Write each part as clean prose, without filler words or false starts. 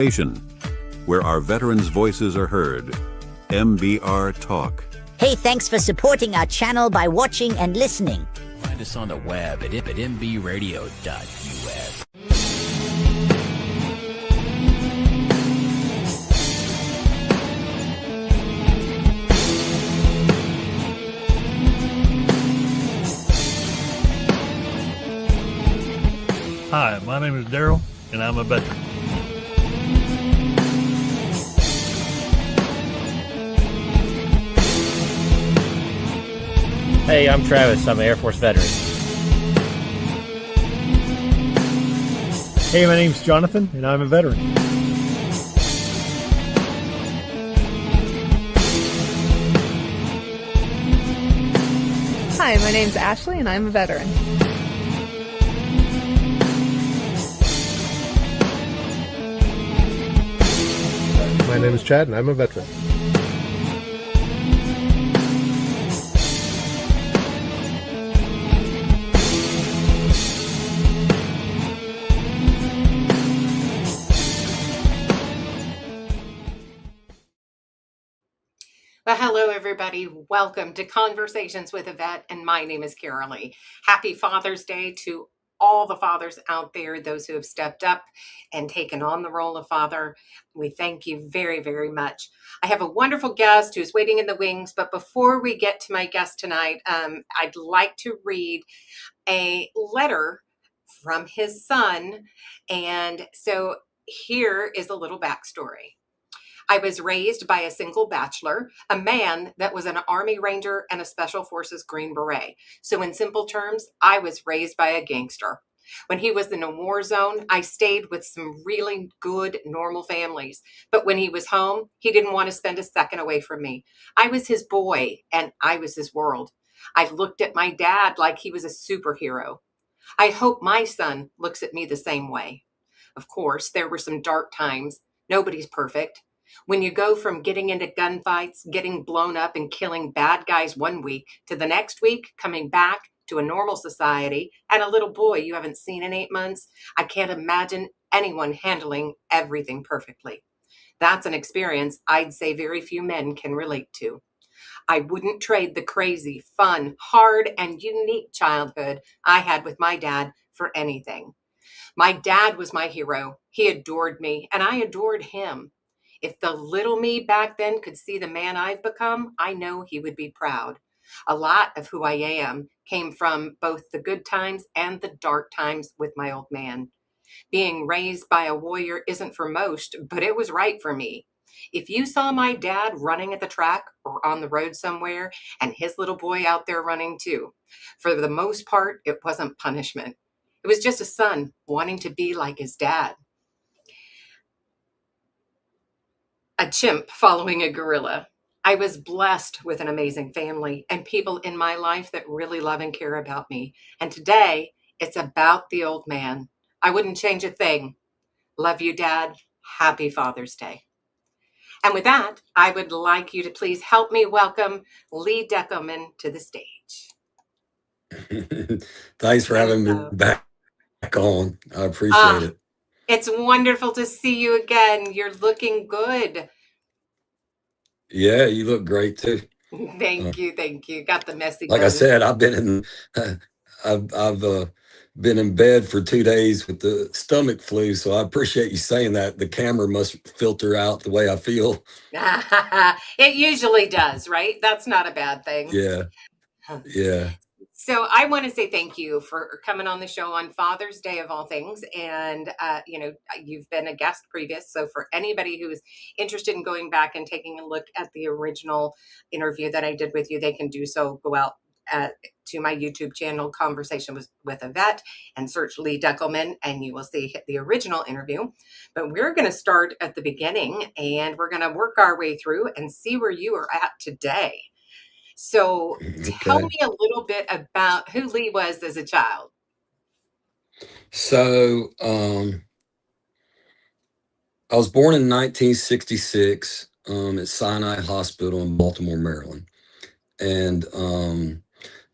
Station, where our veterans' voices are heard. MBR Talk. Hey, thanks for supporting our channel by watching and listening. Find us on the web at mbradio.us. Hi, my name is Daryl, and I'm a veteran. Hey, I'm Travis. I'm an Air Force veteran. Hey, my name's Jonathan, and I'm a veteran. Hi, my name's Ashley, and I'm a veteran. My name is Chad, and I'm a veteran. Well, hello, everybody. Welcome to Conversations with a Vet, and my name is Carolee. Happy Father's Day to all the fathers out there, those who have stepped up and taken on the role of father. We thank you very, very much. I have a wonderful guest who's waiting in the wings, but before we get to my guest tonight, I'd like to read a letter from his son, and so here is a little backstory. I was raised by a single bachelor, a man that was an Army Ranger and a Special Forces Green Beret. So in simple terms, I was raised by a gangster. When he was in a war zone, I stayed with some really good, normal families. But when he was home, he didn't want to spend a second away from me. I was his boy, and I was his world. I looked at my dad like he was a superhero. I hope my son looks at me the same way. Of course, there were some dark times. Nobody's perfect. When you go from getting into gunfights, getting blown up and killing bad guys one week to the next week, coming back to a normal society and a little boy you haven't seen in 8 months, I can't imagine anyone handling everything perfectly. That's an experience I'd say very few men can relate to. I wouldn't trade the crazy, fun, hard, and unique childhood I had with my dad for anything. My dad was my hero. He adored me, and I adored him. If the little me back then could see the man I've become, I know he would be proud. A lot of who I am came from both the good times and the dark times with my old man. Being raised by a warrior isn't for most, but it was right for me. If you saw my dad running at the track or on the road somewhere and his little boy out there running too, for the most part, it wasn't punishment. It was just a son wanting to be like his dad. A chimp following a gorilla. I was blessed with an amazing family and people in my life that really love and care about me. And today, it's about the old man. I wouldn't change a thing. Love you, Dad. Happy Father's Day. And with that, I would like you to please help me welcome Lee Deckelman to the stage. Thanks for having me back on. I appreciate it. It's wonderful to see you again. You're looking good. Yeah, you look great too. Thank you. Got the messy. Like I said, I've been in bed for 2 days with the stomach flu, so I appreciate you saying that. The camera must filter out the way I feel. It usually does, right? That's not a bad thing. Yeah. So I want to say thank you for coming on the show on Father's Day of all things. And, you've been a guest previous. So for anybody who is interested in going back and taking a look at the original interview that I did with you, they can do so. Go out to my YouTube channel, Conversation with a Vet, and search Lee Deckelman, and you will see the original interview. But we're going to start at the beginning, and we're going to work our way through and see where you are at today. So tell me a little bit about who Lee was as a child. So I was born in 1966 at Sinai Hospital in Baltimore, Maryland. And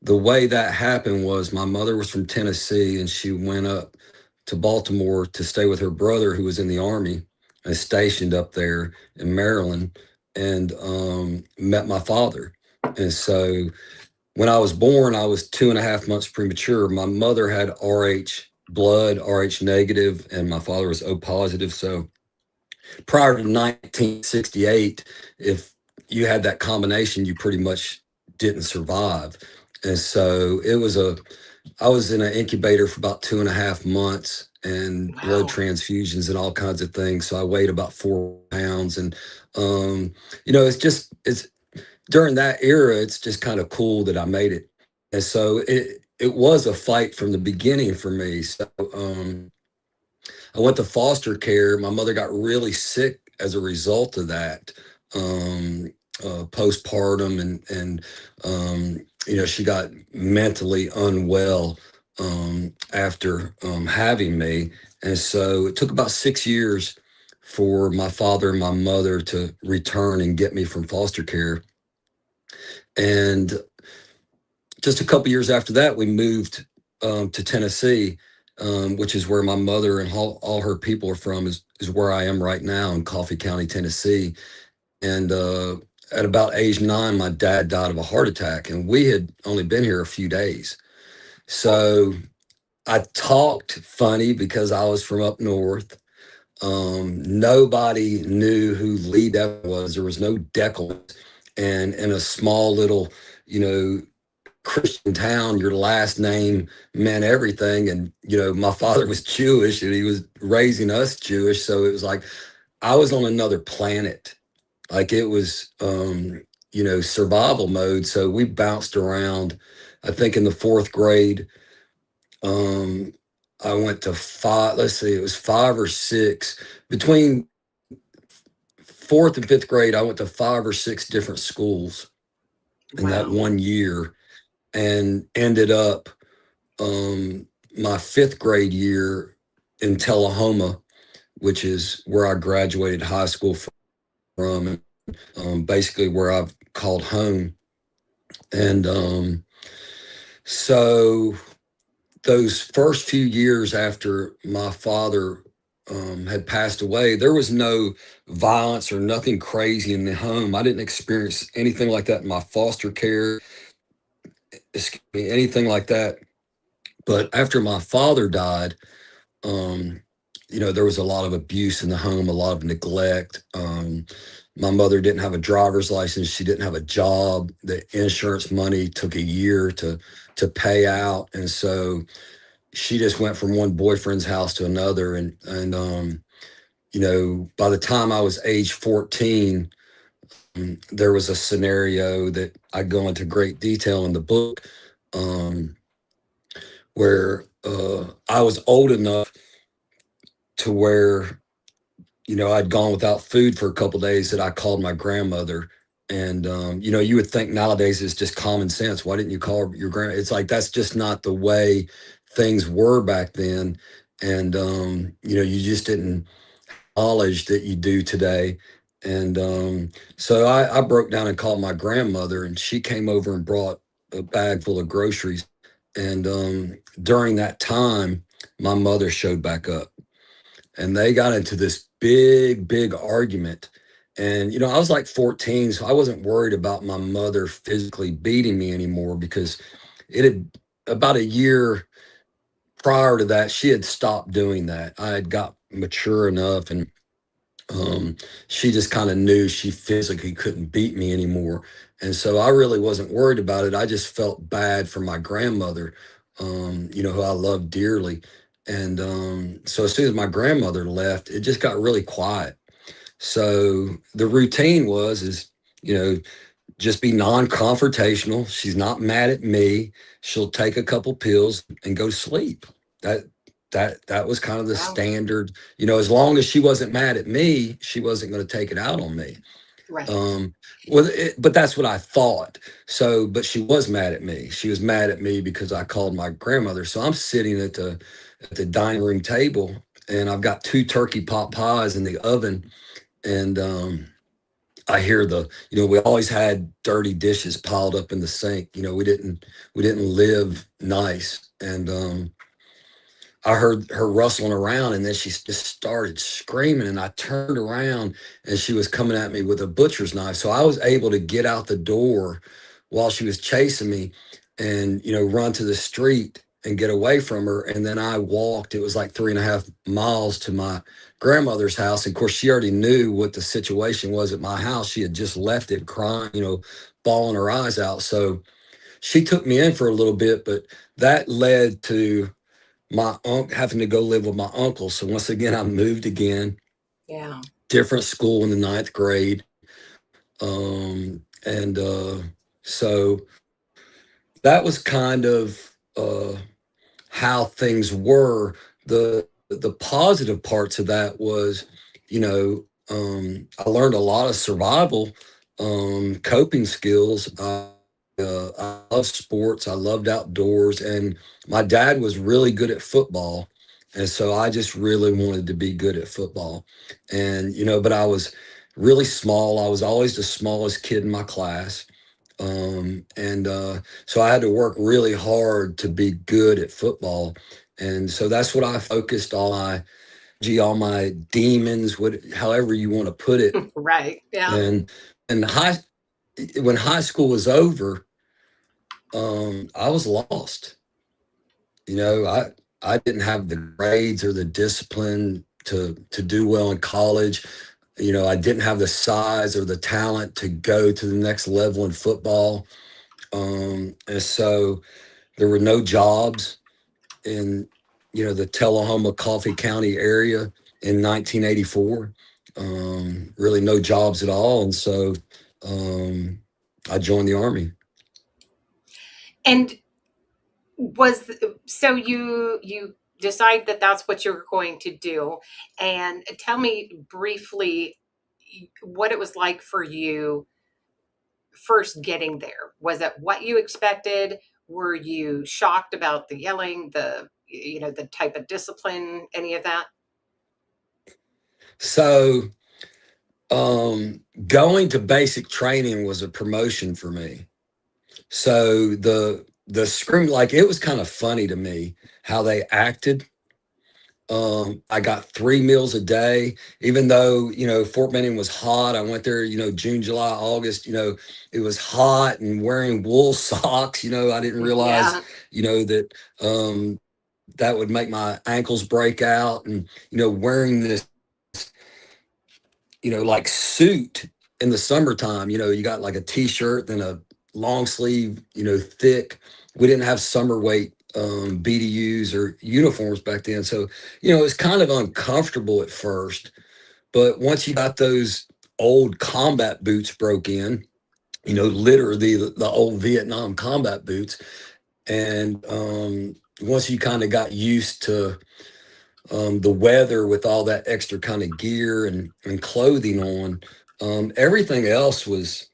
the way that happened was my mother was from Tennessee, and she went up to Baltimore to stay with her brother who was in the Army. and stationed up there in Maryland, and met my father. And so when I was born, I was 2.5 months premature. My mother had RH blood, RH negative, and my father was O positive. So prior to 1968, if you had that combination, you pretty much didn't survive. And so I was in an incubator for about 2.5 months and blood Wow. transfusions and all kinds of things. So I weighed about 4 pounds. And, it's during that era, it's just kind of cool that I made it. And so it was a fight from the beginning for me. So, I went to foster care. My mother got really sick as a result of that, postpartum, and she got mentally unwell after having me. And so it took about 6 years for my father and my mother to return and get me from foster care. And just a couple years after that, we moved to Tennessee, which is where my mother and all her people are from, is where I am right now in Coffee County, Tennessee. And at about age 9, my dad died of a heart attack, and we had only been here a few days. So I talked funny because I was from up north. Nobody knew who Lee Deckelman was. There was no Deckelman. And in a small little, Christian town, your last name meant everything. And, my father was Jewish and he was raising us Jewish. So it was like I was on another planet. Like it was, survival mode. So we bounced around. I think in the fourth grade, I went to five, let's see, it was 5 or 6. Between fourth and fifth grade, I went to 5 or 6 different schools in that Wow. one year, and ended up my fifth grade year in Tullahoma, which is where I graduated high school from, basically where I've called home. And so those first few years after my father had passed away, there was no violence or nothing crazy in the home. I didn't experience anything like that in my foster care, anything like that. But after my father died, there was a lot of abuse in the home, a lot of neglect. My mother didn't have a driver's license. She didn't have a job. The insurance money took a year to pay out. And so she just went from one boyfriend's house to another. And by the time I was age 14, there was a scenario that I go into great detail in the book, where I was old enough to where, I'd gone without food for a couple of days, that I called my grandmother. And, you would think nowadays it's just common sense. Why didn't you call your grandma? It's like, that's just not the way things were back then. And, you just didn't knowledge that you do today. And so I broke down and called my grandmother, and she came over and brought a bag full of groceries. And during that time, my mother showed back up, and they got into this big argument. And, I was like 14, so I wasn't worried about my mother physically beating me anymore, because it had about a year prior to that, she had stopped doing that. I had got mature enough, and she just kind of knew she physically couldn't beat me anymore. And so I really wasn't worried about it. I just felt bad for my grandmother, who I loved dearly. And so as soon as my grandmother left, it just got really quiet. So the routine is, just be non-confrontational. She's not mad at me. She'll take a couple pills and go to sleep. That was kind of the Wow. standard. As long as she wasn't mad at me, she wasn't going to take it out on me. Right. But that's what I thought. So, but she was mad at me. She was mad at me because I called my grandmother. So I'm sitting at the dining room table, and I've got 2 turkey pot pies in the oven, and I hear we always had dirty dishes piled up in the sink. We didn't live nice. And I heard her rustling around, and then she just started screaming, and I turned around and she was coming at me with a butcher's knife. So I was able to get out the door while she was chasing me and, run to the street and get away from her. And then I walked, it was like 3.5 miles to my grandmother's house. And of course, she already knew what the situation was at my house. She had just left it crying, bawling her eyes out. So she took me in for a little bit, but that led to my having to go live with my uncle. So once again, I moved again. Yeah. Different school in the 9th grade. And so that was kind of how things were. The positive parts of that was, I learned a lot of survival, coping skills. I love sports. I loved outdoors, and my dad was really good at football, and so I just really wanted to be good at football. And but I was really small. I was always the smallest kid in my class, and so I had to work really hard to be good at football. And so that's what I focused all my demons, however you want to put it. Right. Yeah. And when high school was over, I was lost. I didn't have the grades or the discipline to do well in college. I didn't have the size or the talent to go to the next level in football. And so there were no jobs in, the Tullahoma, Coffee County area in 1984. Really no jobs at all. And so I joined the Army. And so you decide that that's what you're going to do. And tell me briefly what it was like for you first getting there. Was it what you expected? Were you shocked about the yelling, the type of discipline, any of that? So going to basic training was a promotion for me. So the scream, like, it was kind of funny to me how they acted. I got 3 meals a day, even though, Fort Benning was hot. I went there, June, July, August, it was hot, and wearing wool socks, I didn't realize, that that would make my ankles break out, and, wearing this, like, suit in the summertime. You got like a t-shirt, then a long sleeve, thick. We didn't have summer weight BDUs or uniforms back then. So, it's kind of uncomfortable at first, but once you got those old combat boots broke in, literally the old Vietnam combat boots. And once you kind of got used to the weather with all that extra kind of gear and clothing on, everything else was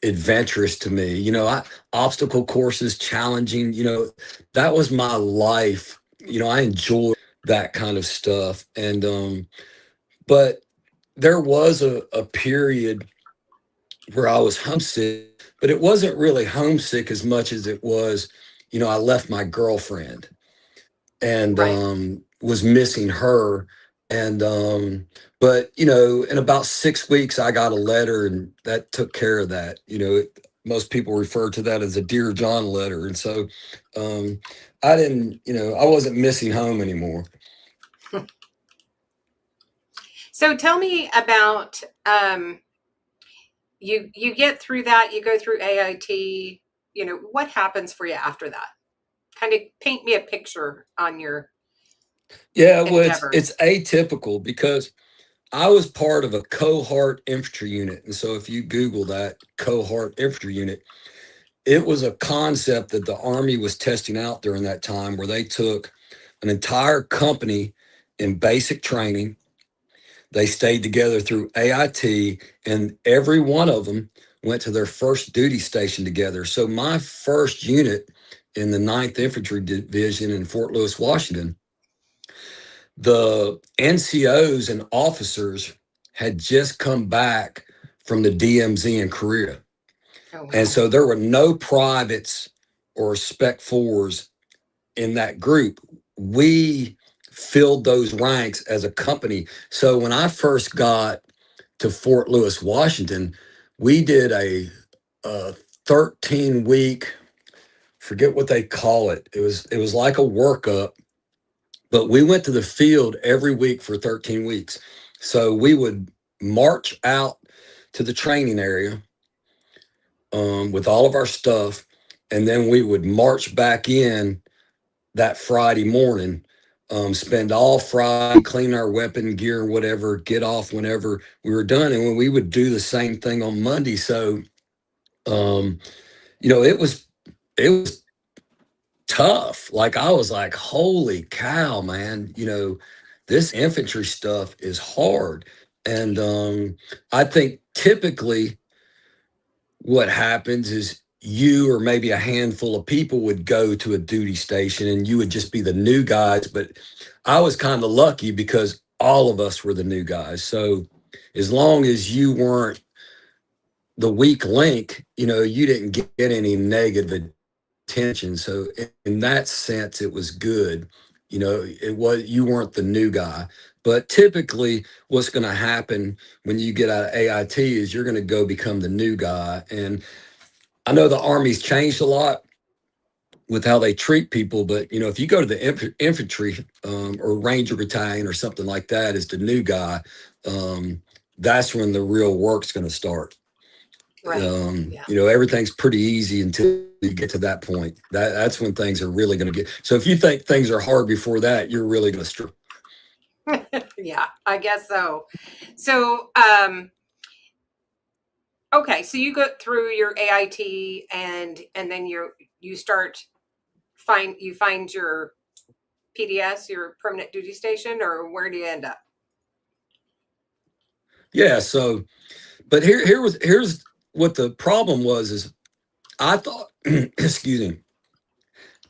adventurous to me. Obstacle courses, challenging, that was my life. I enjoyed that kind of stuff. And but there was a period where I was homesick, but it wasn't really homesick as much as it was, I left my girlfriend and Right. was missing her. And but in about 6 weeks I got a letter, and that took care of that. Most people refer to that as a Dear John letter. And so I didn't, I wasn't missing home anymore. So tell me about you get through that, you go through AIT, what happens for you after that? Kind of paint me a picture on your Yeah, well, endeavors. it's atypical because I was part of a cohort infantry unit. And so if you Google that, cohort infantry unit, it was a concept that the Army was testing out during that time, where they took an entire company in basic training. They stayed together through AIT, and every one of them went to their first duty station together. So my first unit in the 9th Infantry Division in Fort Lewis, Washington, the NCOs and officers had just come back from the DMZ in Korea. Oh, wow. And so there were no privates or Spec 4s in that group. we filled those ranks as a company. So when I first got to Fort Lewis, Washington, we did a 13-week, forget what they call it. It was like a workup, but we went to the field every week for 13 weeks. So we would march out to the training area with all of our stuff, and then we would march back in that Friday morning, spend all Friday, clean our weapon gear, whatever, get off whenever we were done. And when we would do the same thing on Monday. So, it was tough. Like I was like, holy cow, man, this infantry stuff is hard. And I think typically what happens is you or maybe a handful of people would go to a duty station and you would just be the new guys. But I was kind of lucky because all of us were the new guys. So as long as you weren't the weak link, you didn't get any negative attention. So in that sense, it was good. You weren't the new guy. But typically what's going to happen when you get out of AIT is you're going to go become the new guy. And I know the Army's changed a lot with how they treat people, but if you go to the infantry or Ranger Battalion or something like that as the new guy, that's when the real work's going to start. Right. Everything's pretty easy until you get to that point. That's when things are really going to get. So if you think things are hard before that, you're really going to struggle. Yeah, I guess so. So, okay, so you go through your AIT and then you find your PDS, your permanent duty station, or where do you end up? Yeah. So, but here's what the problem was is I thought, excuse me,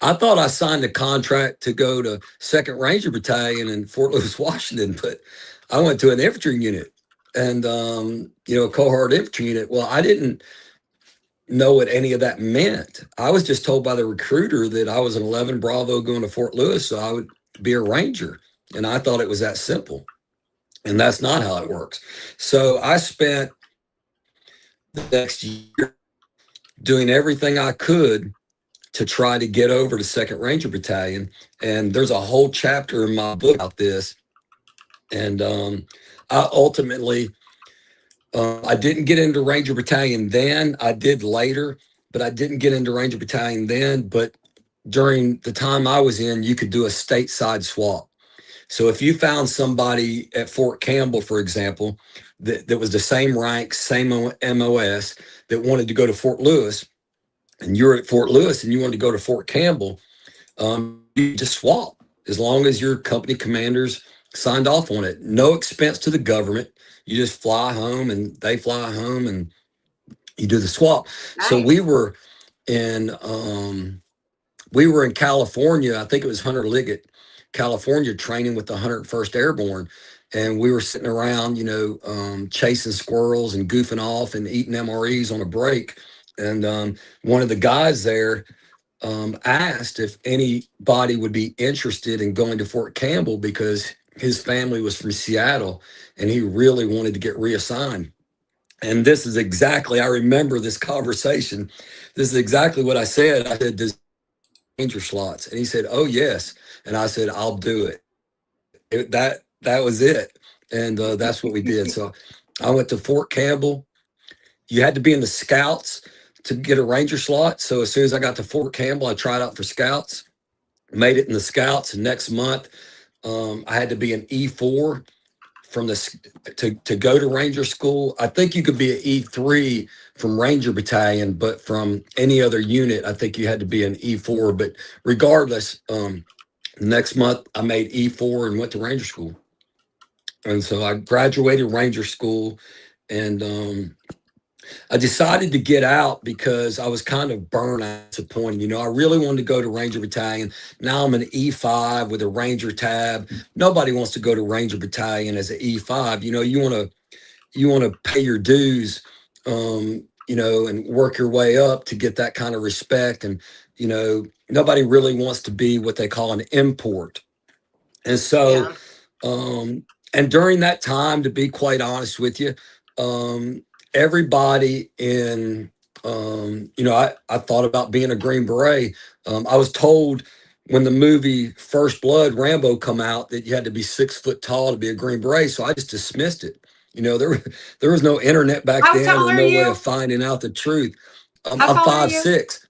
I thought I signed a contract to go to 2nd Ranger Battalion in Fort Lewis, Washington, but I went to an infantry unit and, a cohort infantry unit. Well, I didn't know what any of that meant. I was just told by the recruiter that I was an 11 Bravo going to Fort Lewis, so I would be a Ranger. And I thought it was that simple. And that's not how it works. So I spent the next year doing everything I could to try to get over to 2nd Ranger Battalion. And there's a whole chapter in my book about this. And I ultimately, I didn't get into Ranger Battalion then. I did later, but I didn't get into Ranger Battalion then. But during the time I was in, you could do a stateside swap. So if you found somebody at Fort Campbell, for example, that was the same rank, same MOS, that wanted to go to Fort Lewis, and you're at Fort Lewis and you wanted to go to Fort Campbell, you just swap as long as your company commanders signed off on it. No expense to the government. You just fly home and they fly home and you do the swap. Nice. So we were in California. I think it was Hunter Liggett, California, training with the 101st Airborne. And we were sitting around, chasing squirrels and goofing off and eating MREs on a break. And one of the guys there asked if anybody would be interested in going to Fort Campbell because his family was from Seattle and he really wanted to get reassigned. And this is exactly, I remember this conversation. This is exactly what I said. I said, does Ranger slots? And he said, oh, yes. And I said, I'll do it. That was it. And that's what we did. So I went to Fort Campbell. You had to be in the Scouts to get a Ranger slot. So as soon as I got to Fort Campbell, I tried out for Scouts, made it in the Scouts. And next month, I had to be an E4 to go to Ranger school. I think you could be an E3 from Ranger Battalion, but from any other unit, I think you had to be an E4. But regardless, next month I made E4 and went to Ranger school. And so I graduated Ranger school, and I decided to get out because I was kind of burned out, disappointed. I really wanted to go to Ranger Battalion. Now I'm an E5 with a Ranger tab. Nobody wants to go to Ranger Battalion as an E5. You want to pay your dues, and work your way up to get that kind of respect. And nobody really wants to be what they call an import. And so, Yeah. and during that time, to be quite honest with you, everybody in, I thought about being a Green Beret. I was told when the movie First Blood, Rambo come out, that you had to be 6 foot tall to be a Green Beret. So I just dismissed it. There was no internet back How then tall or are no way of you? finding out the truth. How I'm tall are five you? six,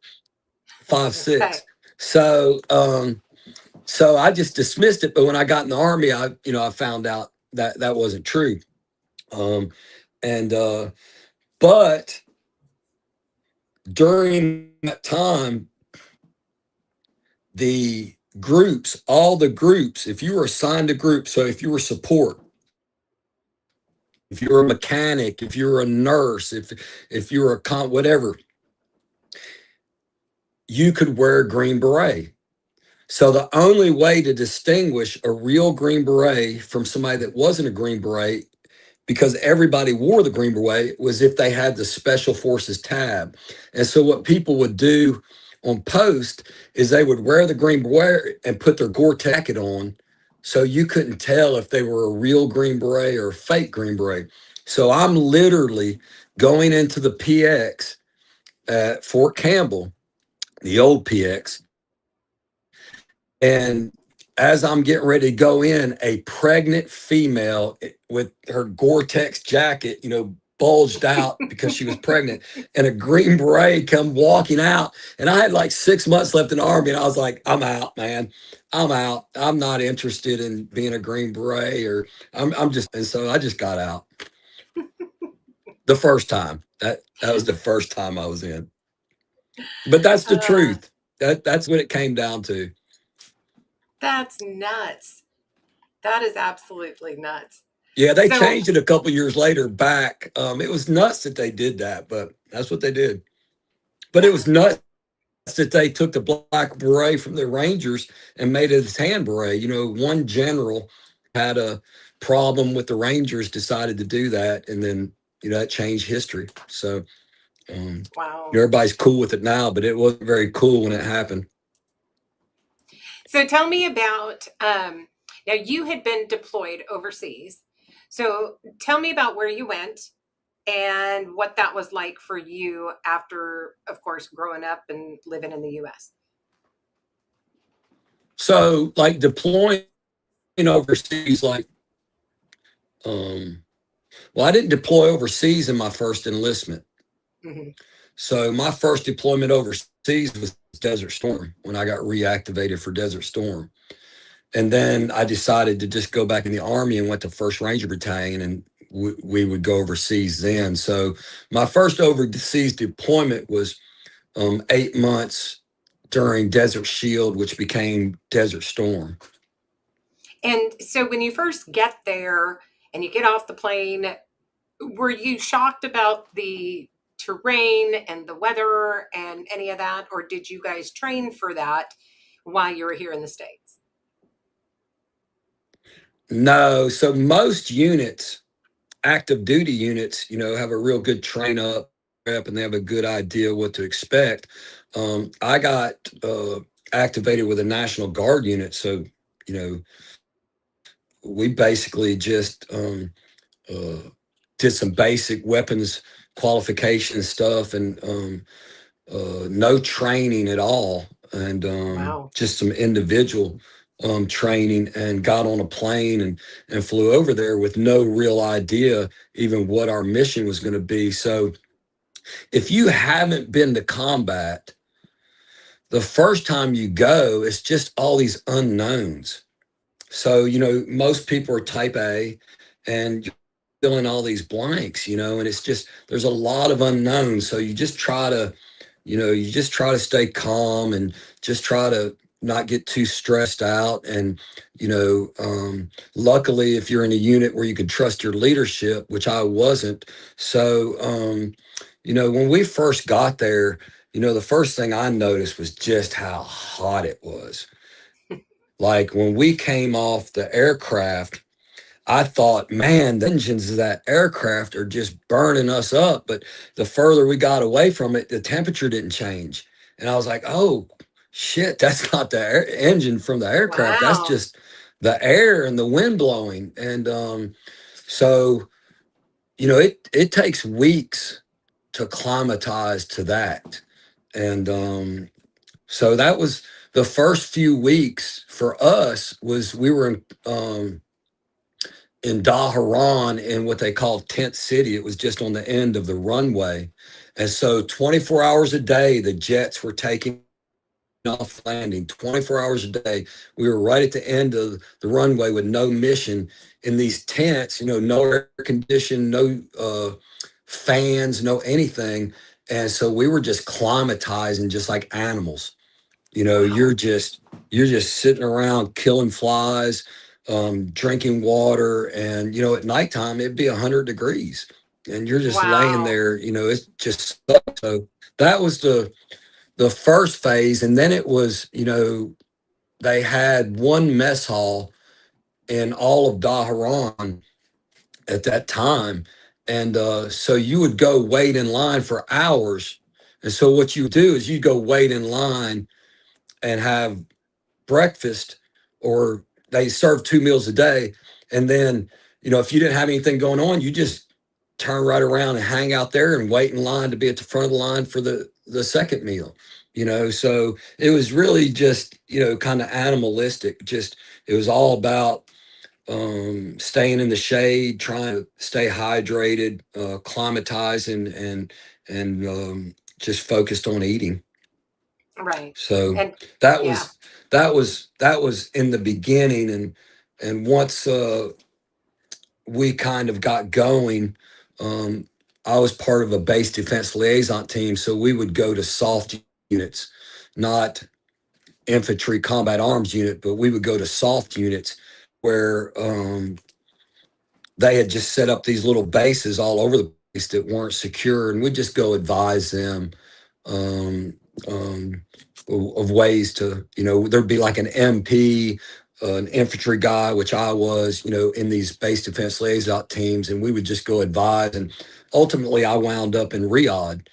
five Okay. six. So, so I just dismissed it. But when I got in the Army, I found out that that wasn't true. Um, and but during that time, the groups, all the groups, if you were assigned a group, so if you were support, if you were a mechanic, if you were a nurse, if you were a whatever, you could wear a Green Beret. So the only way to distinguish a real Green Beret from somebody that wasn't a Green Beret, because everybody wore the Green Beret, was if they had the Special Forces tab. And so what people would do on post is they would wear the Green Beret and put their Gore-Tex jacket on, so you couldn't tell if they were a real Green Beret or a fake Green Beret. So I'm literally going into the PX at Fort Campbell, the old PX, and as I'm getting ready to go in, a pregnant female with her Gore-Tex jacket, bulged out because she was pregnant, and a Green Beret come walking out. And I had like 6 months left in the Army, and I was like, I'm out, man. I'm out. I'm not interested in being a Green Beret, or I'm just, and so I just got out the first time. That was the first time I was in. But that's the Uh, truth. That's what it came down to. that's nuts. That is absolutely nuts. Yeah, they So, changed it a couple years later back. It was nuts that they did that, but that's what they did. But it was nuts that they took the black beret from the Rangers and made it a tan beret. One general had a problem with the Rangers, decided to do that, and then that changed history. So wow. everybody's cool with it now, but it wasn't very cool when it happened. So tell me about now you had been deployed overseas. So tell me about where you went and what that was like for you after, of course, growing up and living in the US. So like deploying overseas, like well, I didn't deploy overseas in my first enlistment. Hmm. So my first deployment overseas was Desert Storm, when I got reactivated for Desert Storm. And then I decided to just go back in the Army and went to 1st Ranger Battalion, and we would go overseas then. So my first overseas deployment was 8 months during Desert Shield, which became Desert Storm. And so when you first get there and you get off the plane, were you shocked about the terrain and the weather and any of that? Or did you guys train for that while you were here in the States? No, so most units, active duty units, have a real good train up, and they have a good idea what to expect. I got activated with a National Guard unit, so we basically just did some basic weapons qualification stuff, and no training at all, and Wow. just some individual training, and got on a plane and flew over there with no real idea even what our mission was going to be. So if you haven't been to combat, the first time you go, it's just all these unknowns. So, most people are type A, and you're filling all these blanks, and it's just, there's a lot of unknowns. So you just try to stay calm, and just try to not get too stressed out. And, luckily, if you're in a unit where you can trust your leadership, which I wasn't. So, when we first got there, the first thing I noticed was just how hot it was. Like when we came off the aircraft, I thought, man, the engines of that aircraft are just burning us up. But the further we got away from it, the temperature didn't change. And I was like, oh shit, that's not the engine from the aircraft. That's Wow. just the air and the wind blowing. And so, it takes weeks to climatize to that. And so that was the first few weeks for us. Was we were in Daharan in what they call Tent City. It was just on the end of the runway. And so 24 hours a day, the jets were taking off landing 24 hours a day. We were right at the end of the runway with no mission in these tents, no air condition, no fans, no anything. And so we were just climatizing just like animals. Wow. You're just sitting around killing flies, drinking water, and at nighttime it'd be 100 degrees, and you're just laying Wow. there. It's just so that was the first phase, and then it was they had one mess hall in all of Daharan at that time, and so you would go wait in line for hours, and so what you would do is you'd go wait in line and have breakfast, or they serve 2 meals a day. And then, if you didn't have anything going on, you just turn right around and hang out there and wait in line to be at the front of the line for the second meal. So it was really just, kind of animalistic. Just, it was all about staying in the shade, trying to stay hydrated, climatizing, and just focused on eating. Right. So And that yeah. was that was in the beginning, and once we kind of got going, um, I was part of a base defense liaison team, so we would go to soft units, not infantry combat arms unit, but we would go to soft units where they had just set up these little bases all over the place that weren't secure, and we'd just go advise them um, um, of ways to, there'd be like an MP, an infantry guy, which I was, in these base defense liaison teams, and we would just go advise. And ultimately, I wound up in Riyadh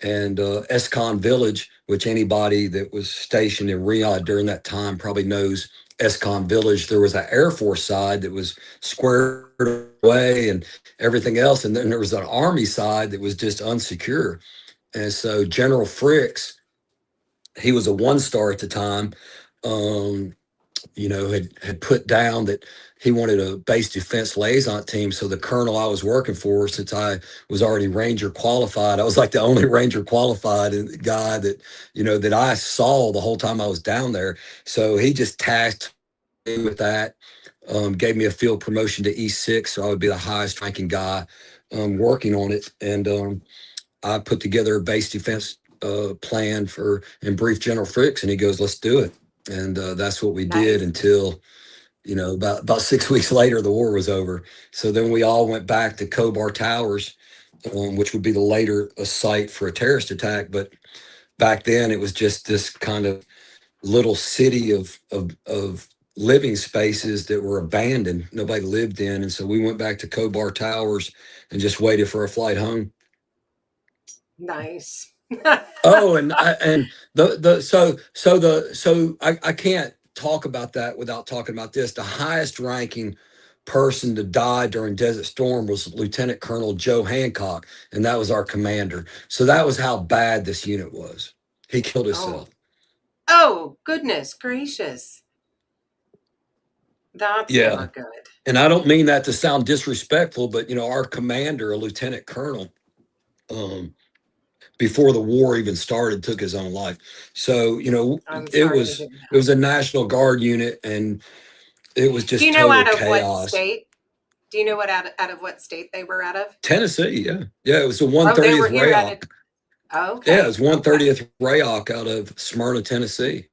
and Escon Village, which anybody that was stationed in Riyadh during that time probably knows Escon Village. There was an Air Force side that was squared away and everything else. And then there was an Army side that was just unsecure. And so General Fricks, he was a 1-star at the time, um, had put down that he wanted a base defense liaison team. So the colonel I was working for, since I was already Ranger qualified, I was like the only Ranger qualified guy that, that I saw the whole time I was down there. So he just tasked me with that, gave me a field promotion to E6. So I would be the highest ranking guy working on it. And I put together a base defense plan and briefed General Fricks, and he goes, let's do it. And that's what we did Nice. until, about 6 weeks later, the war was over. So then we all went back to Kobar Towers, which would be the later a site for a terrorist attack. But back then it was just this kind of little city of living spaces that were abandoned. Nobody lived in. And so we went back to Kobar Towers and just waited for a flight home. Nice. Oh, and I can't talk about that without talking about this. The highest ranking person to die during Desert Storm was Lieutenant Colonel Joe Hancock, and that was our commander. So that was how bad this unit was. He killed himself. Oh, goodness gracious. That's Yeah. never good. And I don't mean that to sound disrespectful, but our commander, a lieutenant colonel, before the war even started, took his own life. So, I'm it sorry to was hear it that. was a National Guard unit, and it was Do just you know total out of what chaos. state? Do you know out of what state they were out of? Tennessee, yeah. Yeah, it was the Oh, they were 130th here out of. Rayok. Okay. Yeah, it was 130th Rayok out of Smyrna, Tennessee.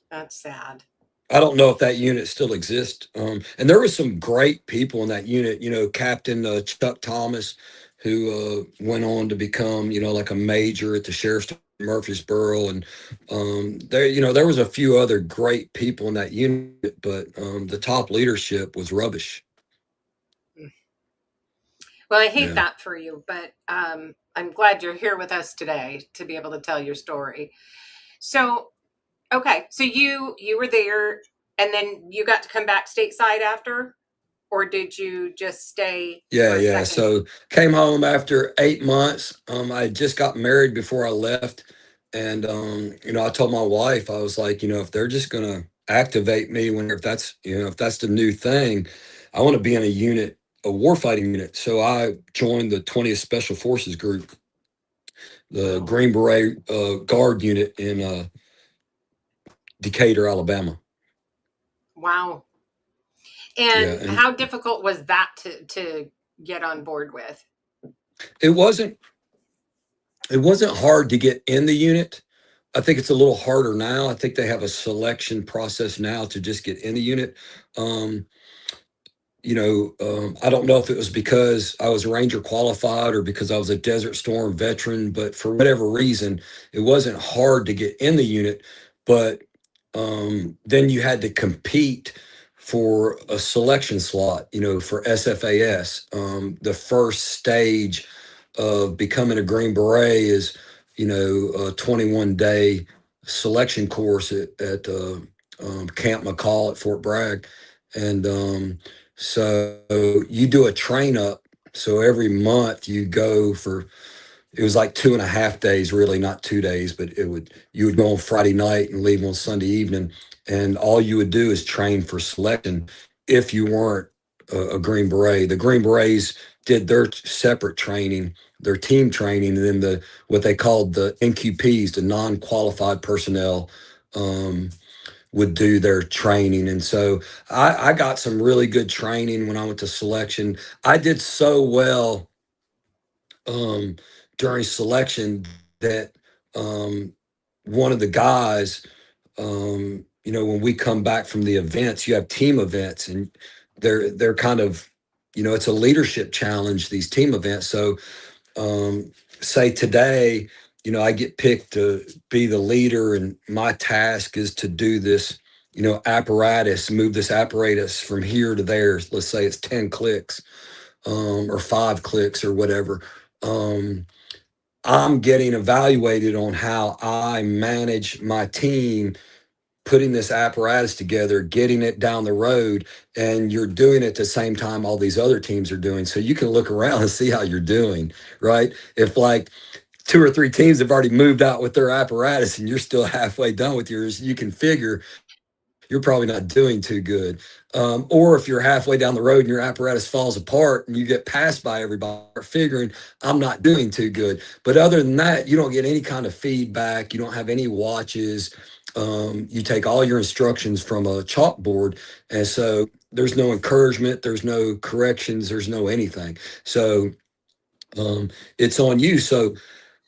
That's sad. I don't know if that unit still exists. And there were some great people in that unit, Captain Chuck Thomas, who went on to become, like a major at the Sheriff's Murfreesboro. And there was a few other great people in that unit, but the top leadership was rubbish. Well, I hate Yeah. that for you, but I'm glad you're here with us today to be able to tell your story. So, okay, so you were there, and then you got to come back stateside after, or did you just stay Yeah, for a yeah. second? So came home after 8 months. I had just got married before I left. And I told my wife, I was like, if they're just gonna activate me if that's the new thing, I want to be in a unit, a warfighting unit. So I joined the 20th Special Forces Group, the Wow. Green Beret Guard unit in Decatur, Alabama. Wow. Yeah, And and how difficult was that to get on board with? it wasn't it wasn't hard to get in the unit. I think it's a little harder now. I think they have a selection process now to just get in the unit. Um, I don't know if it was because I was Ranger qualified or because I was a Desert Storm veteran, but for whatever reason, it wasn't hard to get in the unit. But then you had to compete for a selection slot, for SFAS. The first stage of becoming a Green Beret is, a 21-day selection course at Camp McCall at Fort Bragg. And so you do a train up. So every month you go for, it was like 2.5 days, really, not 2 days, but you would go on Friday night and leave on Sunday evening. And all you would do is train for selection if you weren't a Green Beret. The Green Berets did their separate training, their team training, and then what they called the NQPs, the non-qualified personnel, would do their training. And so I got some really good training when I went to selection. I did so well during selection that one of the guys, when we come back from the events, you have team events, and they're kind of, it's a leadership challenge, these team events. So say today, I get picked to be the leader, and my task is to do this, apparatus, move this apparatus from here to there. Let's say it's 10 clicks, or 5 clicks or whatever. I'm getting evaluated on how I manage my team, putting this apparatus together, getting it down the road, and you're doing it at the same time all these other teams are doing. So you can look around and see how you're doing, right? If like 2 or 3 teams have already moved out with their apparatus and you're still halfway done with yours, you can figure you're probably not doing too good. Or if you're halfway down the road and your apparatus falls apart and you get passed by everybody, figuring I'm not doing too good. But other than that, you don't get any kind of feedback. You don't have any watches. You take all your instructions from a chalkboard. And so there's no encouragement, there's no corrections, there's no anything. So it's on you. So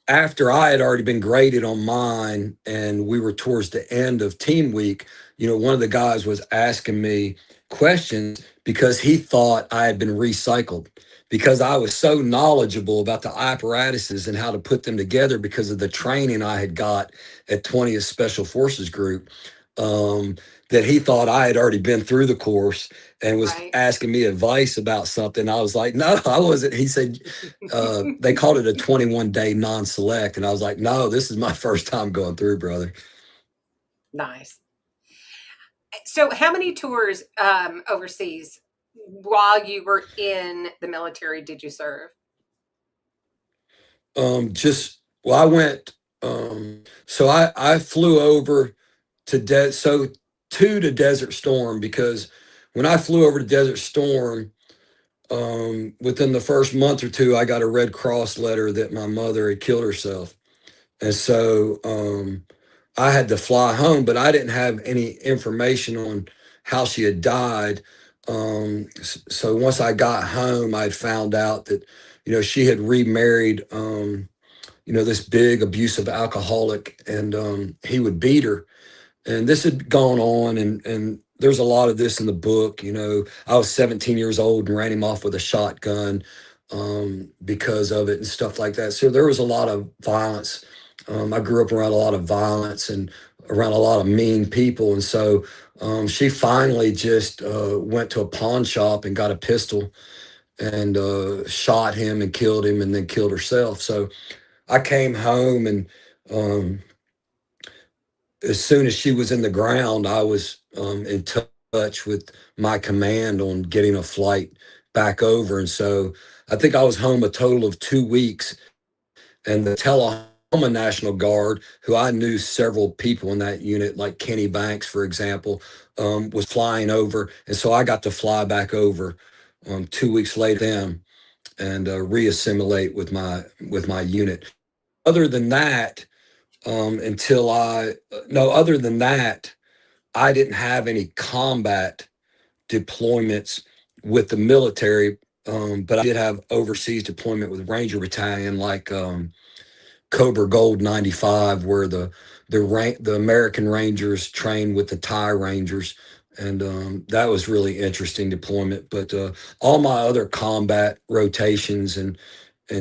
after I had already been graded on mine and we were towards the end of team week, one of the guys was asking me questions because he thought I had been recycled because I was so knowledgeable about the apparatuses and how to put them together because of the training I had got at 20th Special Forces Group, that he thought I had already been through the course and was Right. asking me advice about something. I was like, no, I wasn't. He said, they called it a 21-day non-select. And I was like, no, this is my first time going through, brother. Nice. So how many tours overseas while you were in the military did you serve? I went, so I flew over to Desert Storm, because when I flew over to Desert Storm, within the first month or two, I got a Red Cross letter that my mother had killed herself. And so I had to fly home, but I didn't have any information on how she had died. So once I got home, I found out that, she had remarried, this big abusive alcoholic, and he would beat her. And this had gone on, and there's a lot of this in the book. I was 17 years old and ran him off with a shotgun because of it and stuff like that. So there was a lot of violence. I grew up around a lot of violence and around a lot of mean people. And so she finally just went to a pawn shop and got a pistol and shot him and killed him and then killed herself. So I came home, and as soon as she was in the ground, I was in touch with my command on getting a flight back over. And so I think I was home a total of 2 weeks, and the Tullahoma National Guard, who I knew several people in that unit, like Kenny Banks, for example, was flying over. And so I got to fly back over 2 weeks later them and reassimilate with my unit. Other than that, other than that, I didn't have any combat deployments with the military, but I did have overseas deployment with Ranger Battalion, like Cobra Gold 95, where the American Rangers trained with the Thai Rangers, and that was really interesting deployment. But all my other combat rotations and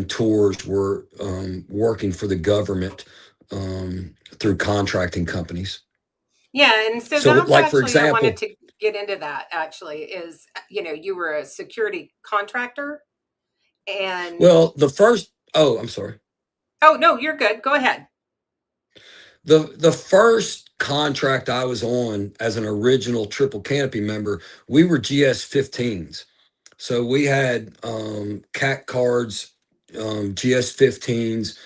tours were working for the government through contracting companies. Yeah, and so So, that's like for actually, I wanted example, to get into that actually, is, you were a security contractor and, well, the first, oh, I'm sorry. oh, no, you're good. Go ahead. The first contract I was on as an original triple canopy member, we were GS-15s. So we had CAC cards, GS-15s.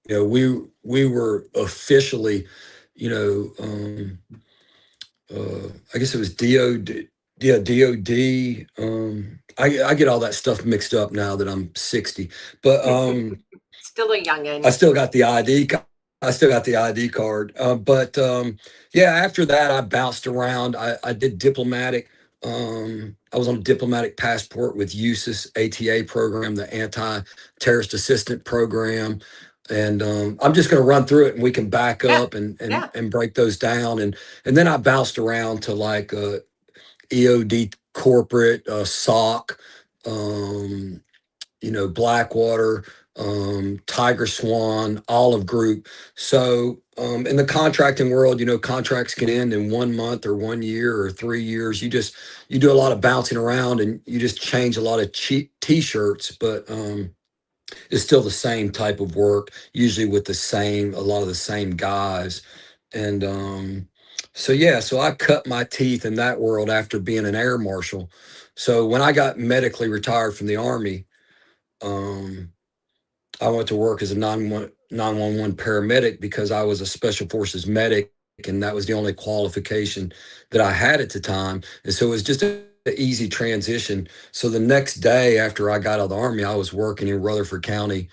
We were officially, you know, I guess it was DOD. Yeah, DOD. I get all that stuff mixed up now that I'm 60, but Still a youngin'. I still got the ID. I still got the ID card. But yeah, after that, I bounced around. I did diplomatic. I was on a diplomatic passport with USIS ATA program, the Anti-Terrorist Assistant Program. And I'm just going to run through it, and we can back Yeah, up yeah. and break those down. And then I bounced around to like EOD corporate, SOC, Blackwater, Tiger Swan, Olive Group. So in the contracting world, contracts can end in 1 month or 1 year or 3 years. You do a lot of bouncing around, and you just change a lot of cheap t-shirts, but it's still the same type of work, usually with a lot of the same guys. And so I cut my teeth in that world after being an air marshal. So when I got medically retired from the Army, um, I went to work as a 911 paramedic because I was a special forces medic, and that was the only qualification that I had at the time. And so it was just an easy transition. So the next day after I got out of the Army, I was working in Rutherford County,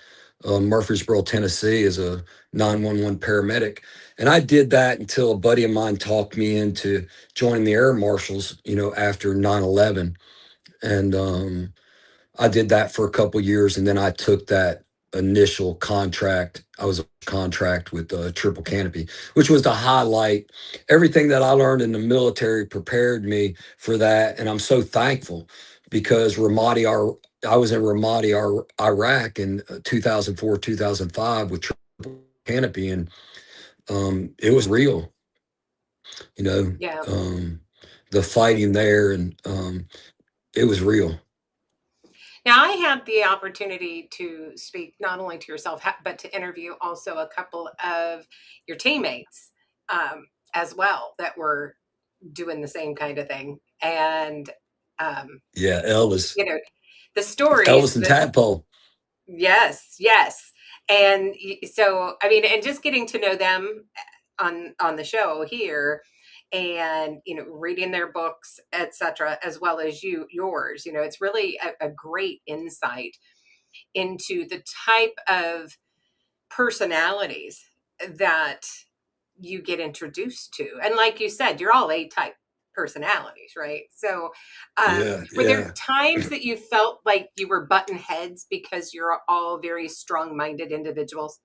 Murfreesboro, Tennessee, as a 911 paramedic. And I did that until a buddy of mine talked me into joining the Air Marshals, after 9/11. And I did that for a couple years, and then I took that initial contract. I was a contract with Triple Canopy, which was to highlight everything that I learned in the military, prepared me for that, and I'm so thankful because I was in Ramadi, Iraq in 2004, 2005 with Triple Canopy, and it was real, you know, Yeah. the fighting there, and it was real. Now, I had the opportunity to speak not only to yourself, but to interview also a couple of your teammates as well that were doing the same kind of thing. And, Yeah, Elvis, you know, the stories Elvis and that, Tadpole. yes, yes. And so, I mean, and just getting to know them on the show here, and reading their books, etc., as well as yours, it's really a great insight into the type of personalities that you get introduced to. And like you said, you're all A-type personalities, right? So Yeah, were there yeah. times that you felt like you were button heads because you're all very strong-minded individuals?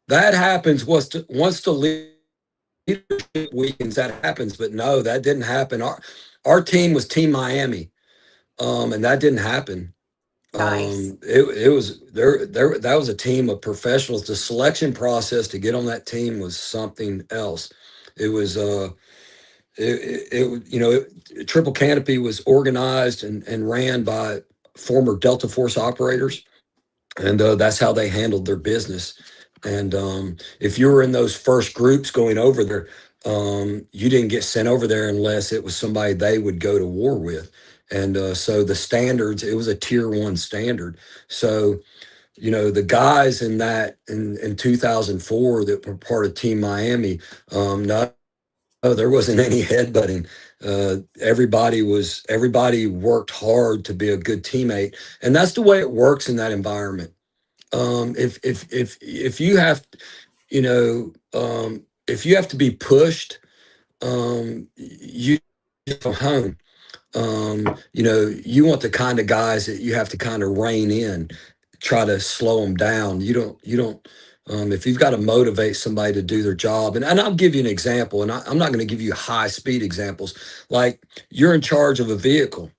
That happens once the leadership weakens, that happens. But no, that didn't happen. Our team was Team Miami, and that didn't happen. Nice. It was there. That was a team of professionals. The selection process to get on that team was something else. It was Triple Canopy was organized and ran by former Delta Force operators, and that's how they handled their business. And if you were in those first groups going over there, you didn't get sent over there unless it was somebody they would go to war with. And so the standards, it was a tier 1 standard. So the guys in 2004 that were part of Team Miami, no, there wasn't any headbutting. Everybody worked hard to be a good teammate, and that's the way it works in that environment. If you have, if you have to be pushed, you go home. You want the kind of guys that you have to kind of rein in, try to slow them down. You don't, if you've got to motivate somebody to do their job, and I'll give you an example, and I'm not going to give you high speed examples. Like, you're in charge of a vehicle.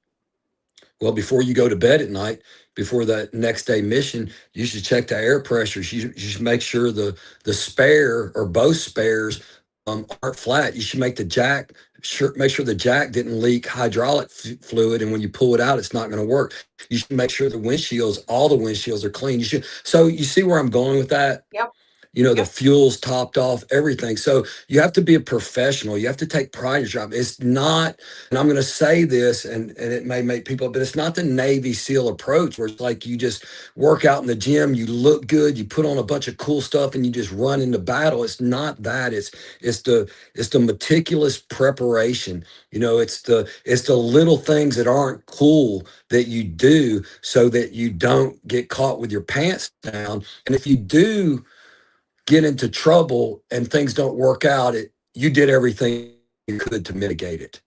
Well, before you go to bed at night, before that next day mission, you should check the air pressures. You should make sure the spare or both spares aren't flat. You should make make sure the jack didn't leak hydraulic fluid, and when you pull it out, it's not going to work. You should make sure all the windshields are clean. So you see where I'm going with that? Yep. The fuel's topped off, everything. So you have to be a professional. You have to take pride in your job. It's not, and I'm going to say this, and it may make people, but it's not the Navy SEAL approach where it's like you just work out in the gym, you look good, you put on a bunch of cool stuff, and you just run into battle. It's not that. It's the meticulous preparation. It's the little things that aren't cool that you do so that you don't get caught with your pants down. And if you do get into trouble and things don't work out, you did everything you could to mitigate it.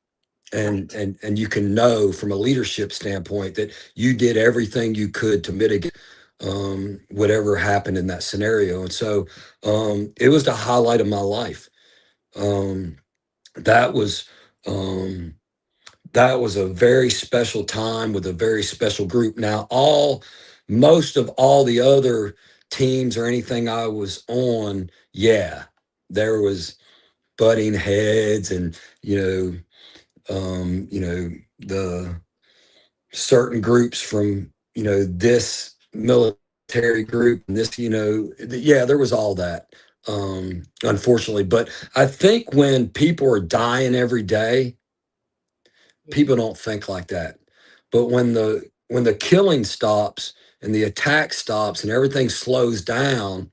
And you can know from a leadership standpoint that you did everything you could to mitigate whatever happened in that scenario. And so it was the highlight of my life. That was that was a very special time with a very special group. Now, most of all the other teams or anything I was on, yeah, there was butting heads, and the certain groups from this military group and this, yeah, there was all that, unfortunately. But I think when people are dying every day, people don't think like that. But when the killing stops and the attack stops and everything slows down,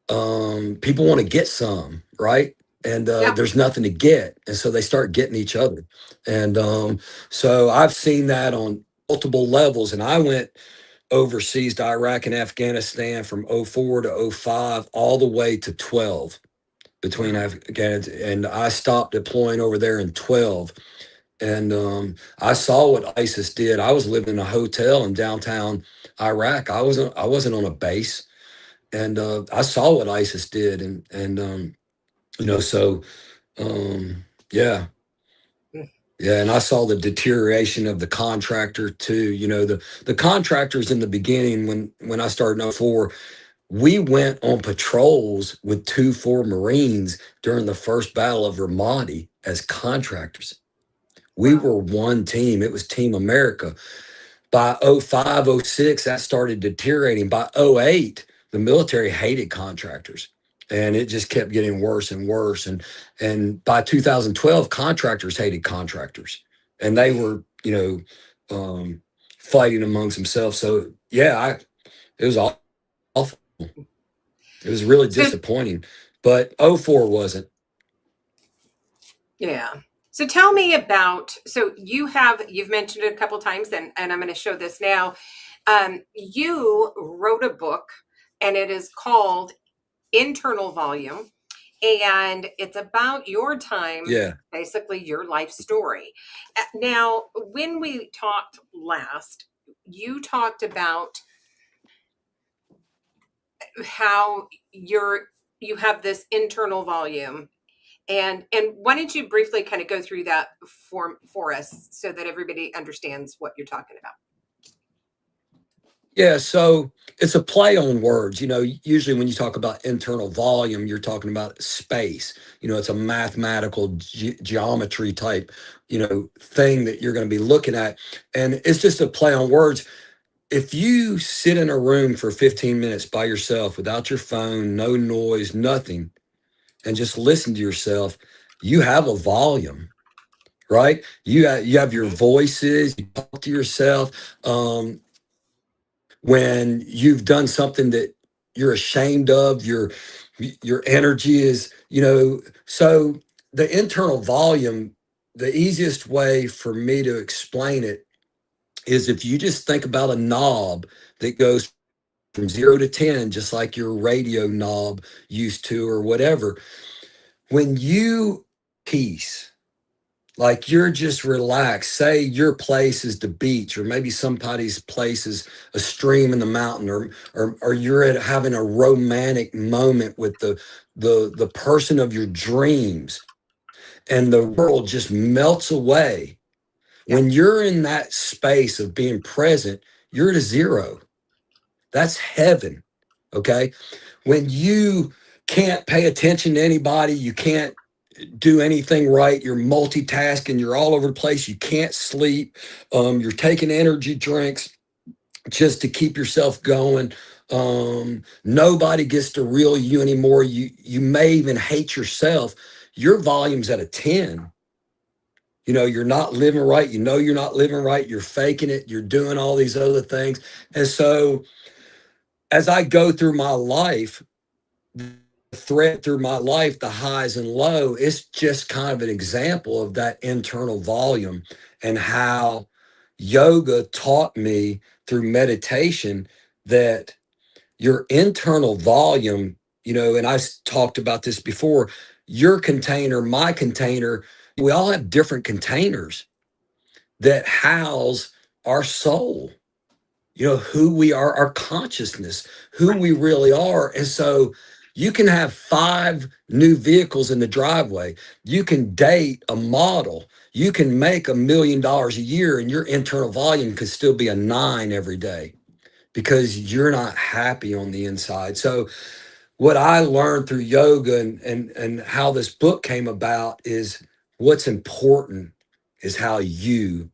people want to get some, right? And there's nothing to get, and so they start getting each other. And so I've seen that on multiple levels. And I went overseas to Iraq and Afghanistan from '04 to '05, all the way to 12 between Afghanistan, and I stopped deploying over there in 12. And I saw what ISIS did. I was living in a hotel in downtown Iraq. I wasn't on a base, and I saw what ISIS did. And so yeah, yeah. And I saw the deterioration of the contractor too. The contractors in the beginning, when I started in '04, we went on patrols with 2 4 Marines during the first Battle of Ramadi as contractors. We were one team. It was Team America. By '05, '06, that started deteriorating. By '08, the military hated contractors, and it just kept getting worse and worse. And by 2012, contractors hated contractors, and they were, fighting amongst themselves. So yeah, it was awful. It was really disappointing, but '04 wasn't. Yeah. So tell me about, so you've mentioned it a couple times, and I'm going to show this now. You wrote a book, and it is called Internal Volume, and it's about your time, Yeah. basically your life story. Now, when we talked last, you talked about how you have this internal volume. And why don't you briefly kind of go through that for us so that everybody understands what you're talking about? Yeah, so it's a play on words. Usually when you talk about internal volume, you're talking about space. It's a mathematical geometry type, thing that you're going to be looking at. And it's just a play on words. If you sit in a room for 15 minutes by yourself without your phone, no noise, nothing, and just listen to yourself, you have a volume, right? You have your voices, you talk to yourself. When you've done something that you're ashamed of, your energy is, so the internal volume, the easiest way for me to explain it is if you just think about a knob that goes from 0 to 10, just like your radio knob used to, or whatever. When you peace, like you're just relaxed, say your place is the beach, or maybe somebody's place is a stream in the mountain, or you're having a romantic moment with the person of your dreams, and the world just melts away. When you're in that space of being present, you're at a zero. That's heaven. Okay. When you can't pay attention to anybody, you can't do anything right, you're multitasking, you're all over the place, you can't sleep, you're taking energy drinks just to keep yourself going. Nobody gets to reel you anymore. You may even hate yourself. Your volume's at a 10. You're not living right. You're not living right. You're faking it. You're doing all these other things. And so as I go through my life, the thread through my life, the highs and low, it's just kind of an example of that internal volume, and how yoga taught me through meditation that your internal volume, and I talked about this before, your container, my container, we all have different containers that house our soul, who we are, our consciousness, who we really are. And so you can have 5 new vehicles in the driveway. You can date a model. You can make $1 million a year, and your internal volume could still be a 9 every day because you're not happy on the inside. So what I learned through yoga and how this book came about is what's important is how you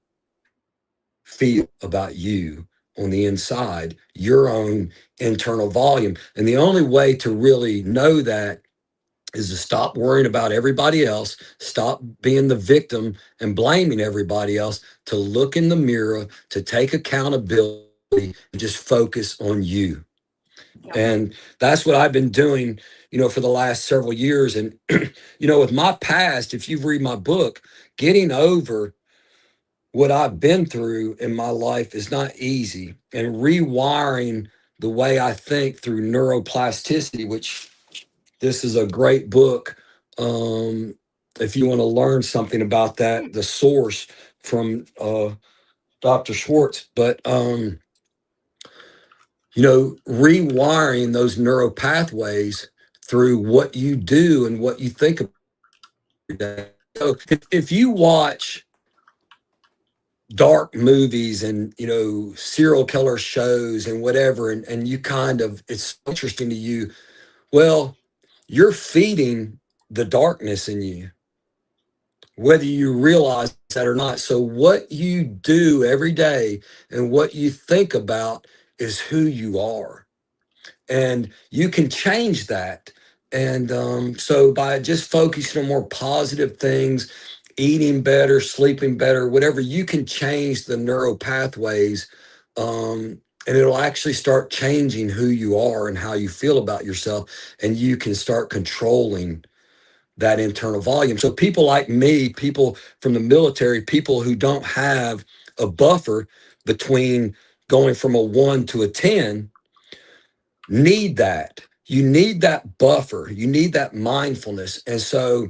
feel about you on the inside, your own internal volume. And the only way to really know that is to stop worrying about everybody else, stop being the victim and blaming everybody else, to look in the mirror, to take accountability, and just focus on you. And that's what I've been doing, for the last several years. And, with my past, if you read my book, getting over what I've been through in my life is not easy. And rewiring the way I think through neuroplasticity, which this is a great book. If you want to learn something about that, the source from Dr. Schwartz, but rewiring those neural pathways through what you do and what you think about. So if you watch dark movies and serial killer shows and whatever, and you kind of, it's interesting to you, well, you're feeding the darkness in you, whether you realize that or not. So what you do every day and what you think about is who you are, and you can change that. And so by just focusing on more positive things, eating better, sleeping better, whatever, you can change the neural pathways, and it'll actually start changing who you are and how you feel about yourself, and you can start controlling that internal volume. So people like me, people from the military, people who don't have a buffer between going from a 1 to a 10, need that. You need that buffer. You need that mindfulness. And so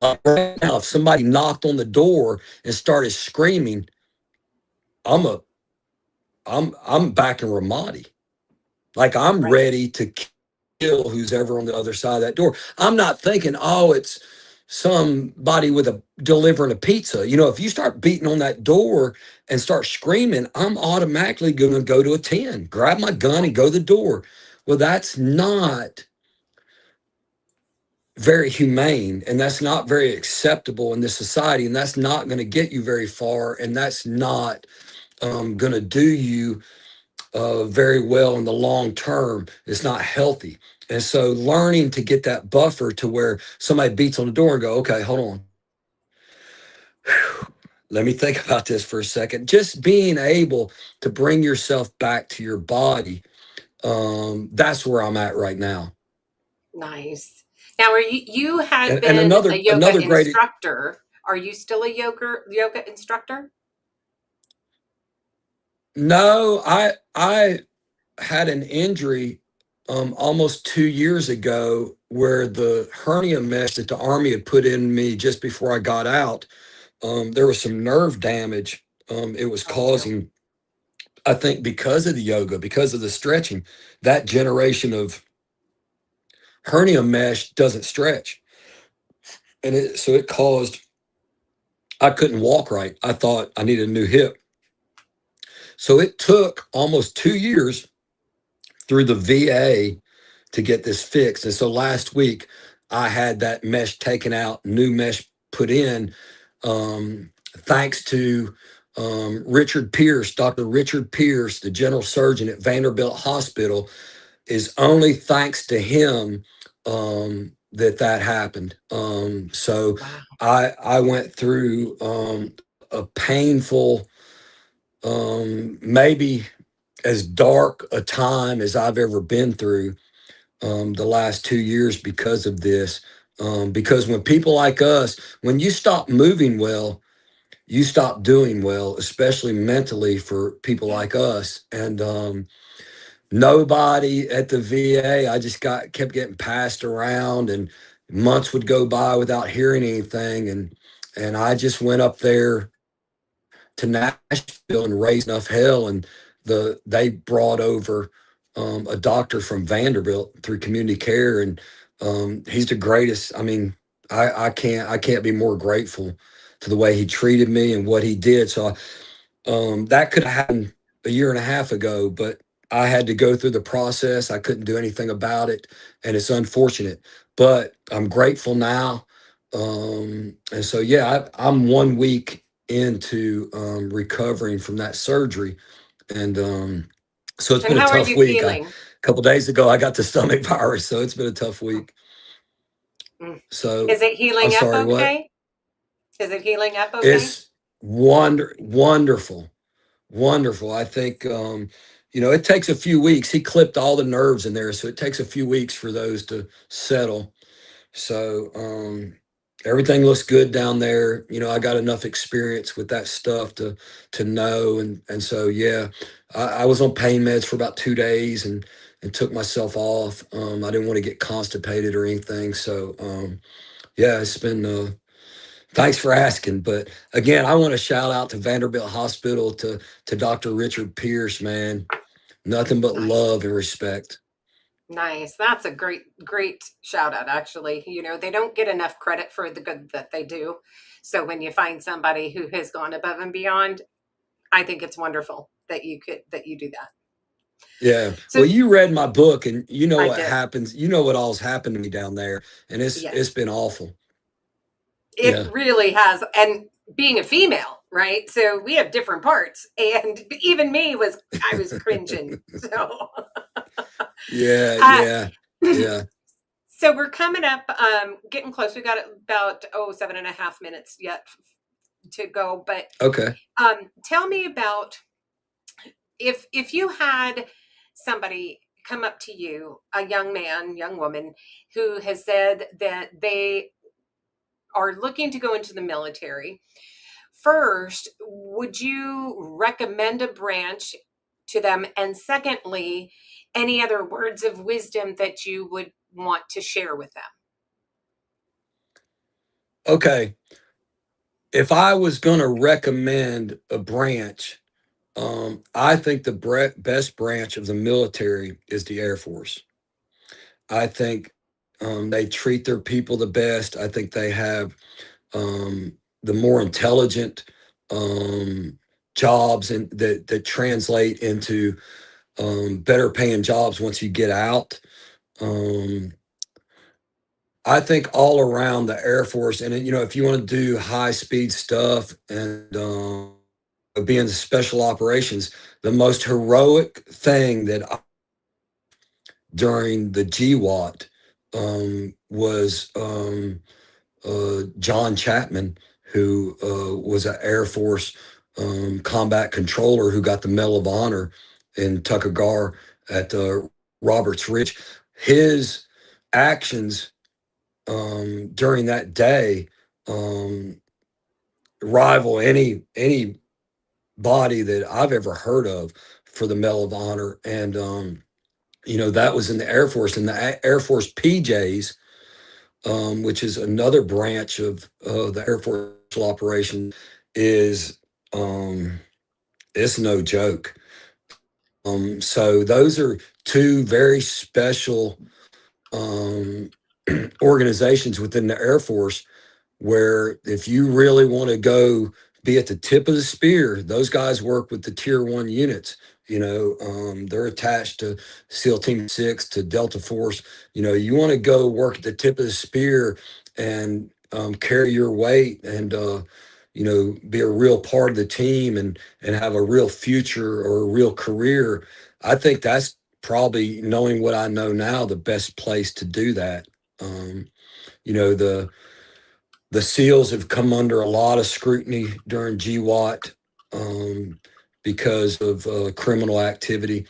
right now, if somebody knocked on the door and started screaming, I'm back in Ramadi. Like I'm ready to kill who's ever on the other side of that door. I'm not thinking, oh, it's somebody with a delivering a pizza. You know, if you start beating on that door and start screaming, I'm automatically going to go to a 10, grab my gun and go to the door. Well, that's not very humane, and that's not very acceptable in this society, and that's not going to get you very far, and that's not going to do you very well in the long term. It's not healthy. And so learning to get that buffer to where somebody beats on the door and go, okay, hold on. Whew. Let me think about this for a second. Just being able to bring yourself back to your body. That's where I'm at right now. Nice. Now, are you had And been a yoga another great, instructor? Are you still a yoga instructor? no, I had an injury almost 2 years ago where the hernia mesh that the Army had put in me just before I got out, there was some nerve damage. It was Oh no. causing, I think, because of the yoga, because of the stretching, that generation of hernia mesh doesn't stretch. And so it caused, I couldn't walk right. I thought I needed a new hip. So it took almost 2 years through the VA to get this fixed. And so last week I had that mesh taken out, new mesh put in, thanks to Richard Pierce, Dr. Richard Pierce, the general surgeon at Vanderbilt Hospital. Is only thanks to him that happened. So Wow. I went through a painful, maybe as dark a time as I've ever been through the last 2 years because of this. Because when people like us, when you stop moving well, you stop doing well, especially mentally for people Yeah. like us. And nobody at the VA, I just kept getting passed around, and months would go by without hearing anything. And I just went up there to Nashville and raised enough hell, and they brought over a doctor from Vanderbilt through community care, and he's the greatest. I mean, I can't be more grateful to the way he treated me and what he did. So that could have happened a year and a half ago, but I had to go through the process. I couldn't do anything about it, and it's unfortunate. But I'm grateful now. And so, yeah, I'm 1 week into recovering from that surgery, and so it's And been a how are tough you week. A feeling? couple days ago, I got the stomach virus, so it's been a tough week. Mm. So Is it I'm healing up sorry. What? okay? Is it healing up okay? It's wonderful. Wonderful. I think, it takes a few weeks. He clipped all the nerves in there, so it takes a few weeks for those to settle. So, everything looks good down there. You know, I got enough experience with that stuff to know, and so yeah, I was on pain meds for about 2 days and took myself off. I didn't want to get constipated or anything. So, yeah, it's been thanks for asking. But again, I want to shout out to Vanderbilt Hospital, to Dr. Richard Pierce, man. Nothing but Nice. love and respect. Nice. That's a great shout out, actually. They don't get enough credit for the good that they do. So when you find somebody who has gone above and beyond, I think it's wonderful that you do that. Yeah. Well, So you read my book, and you know I what did. happens. You know what all's happened to me down there, and it's Yes. been awful. It Yeah. really has. And being a female, right? So we have different parts. And even I was cringing. So Yeah. uh, Yeah. Yeah. so we're coming up, getting close. We got about 7.5 minutes yet to go. But Okay. tell me about if you had somebody come up to you, a young man, young woman, who has said that they are looking to go into the military. First, would you recommend a branch to them? And secondly, any other words of wisdom that you would want to share with them? Okay. If I was going to recommend a branch, I think the best branch of the military is the Air Force. I think They treat their people the best. I think they have the more intelligent jobs and that translate into better paying jobs once you get out. Um, I think all around the Air Force, and if you want to do high speed stuff and be in special operations, the most heroic thing that during the GWAT was John Chapman, who was an Air Force combat controller who got the Medal of Honor in Tucker Gar at Roberts Ridge. His actions during that day rival any body that I've ever heard of for the Medal of Honor. And that was in the Air Force, and the Air Force PJs, which is another branch of the Air Force operation, is it's no joke. So those are two very special organizations within the Air Force, where if you really want to go be at the tip of the spear, those guys work with the tier 1 units. They're attached to SEAL Team 6, to Delta Force. You want to go work at the tip of the spear and carry your weight and be a real part of the team and have a real future or a real career. I think that's probably, knowing what I know now, the best place to do that. The SEALs have come under a lot of scrutiny during GWAT because of criminal activity.